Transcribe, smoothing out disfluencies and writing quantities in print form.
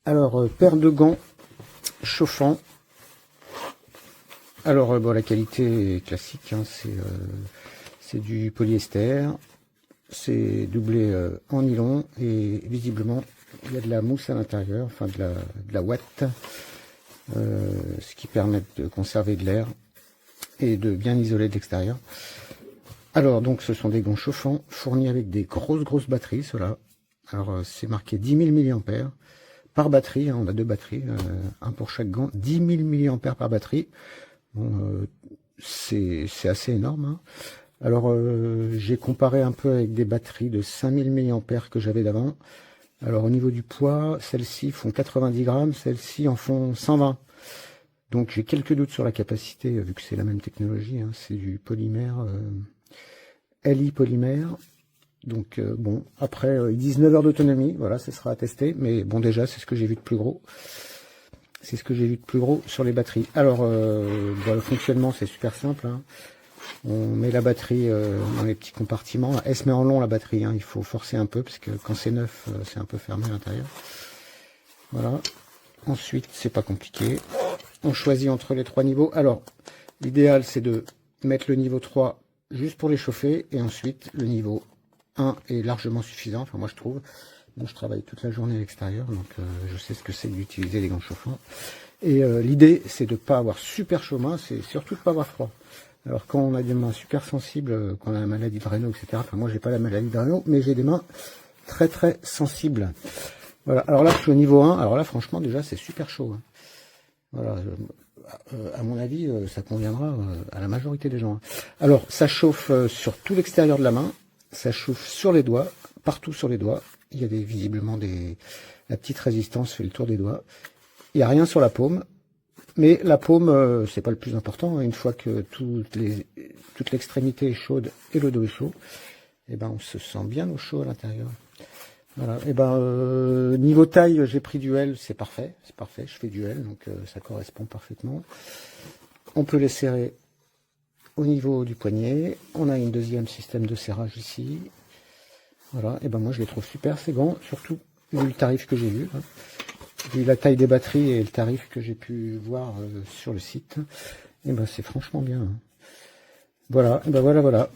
Alors, paire de gants chauffants. Alors, bon, la qualité est classique, hein, c'est du polyester. C'est doublé en nylon et visiblement il y a de la mousse à l'intérieur, enfin de la ouate, ce qui permet de conserver de l'air et de bien isoler de l'extérieur. Alors donc ce sont des gants chauffants fournis avec des grosses batteries, ceux-là. Alors c'est marqué 10 000 mAh par batterie, hein, on a deux batteries, un pour chaque gant, 10 000 mAh par batterie. Bon, c'est assez énorme, hein. Alors j'ai comparé un peu avec des batteries de 5000 mAh que j'avais d'avant. Alors au niveau du poids, celles-ci font 90 grammes, celles-ci en font 120. Donc j'ai quelques doutes sur la capacité, vu que c'est la même technologie, hein, c'est du polymère, LI polymère. Donc bon, après ils disent 9 heures d'autonomie, voilà, ce sera à tester, mais bon déjà c'est ce que j'ai vu de plus gros. C'est ce que j'ai vu de plus gros sur les batteries. Alors bon, le fonctionnement c'est super simple, hein. On met la batterie dans les petits compartiments. Elle se met en long la batterie, hein. Il faut forcer un peu parce que quand c'est neuf, c'est un peu fermé à l'intérieur. Voilà. Ensuite, c'est pas compliqué. On choisit entre les trois niveaux. Alors, l'idéal c'est de mettre le niveau 3 juste pour les chauffer et ensuite le niveau 1 est largement suffisant. Enfin moi je trouve. Moi je travaille toute la journée à l'extérieur, donc je sais ce que c'est d'utiliser les gants chauffants. Et l'idée c'est de ne pas avoir super chaud main, c'est surtout de ne pas avoir froid. Alors quand on a des mains super sensibles, quand on a la maladie de Raynaud, etc. Enfin moi j'ai pas la maladie de Raynaud, mais j'ai des mains très sensibles. Voilà, alors là je suis au niveau 1, alors là franchement déjà c'est super chaud, hein. Voilà, à mon avis ça conviendra à la majorité des gens, hein. Alors ça chauffe sur tout l'extérieur de la main, ça chauffe sur les doigts, partout sur les doigts. Il y a visiblement la petite résistance fait le tour des doigts. Il n'y a rien sur la paume. Mais la paume, c'est pas le plus important. Une fois que toute l'extrémité est chaude et le dos est chaud, et ben on se sent bien au chaud à l'intérieur. Voilà. Et ben niveau taille, j'ai pris du L, c'est parfait, je fais du L, donc ça correspond parfaitement. On peut les serrer au niveau du poignet. On a une deuxième système de serrage ici. Voilà. Et ben moi je les trouve super ces gants, surtout vu le tarif que j'ai vu, hein. Vu la taille des batteries et le tarif que j'ai pu voir sur le site, et ben c'est franchement bien, hein. Voilà, et ben voilà.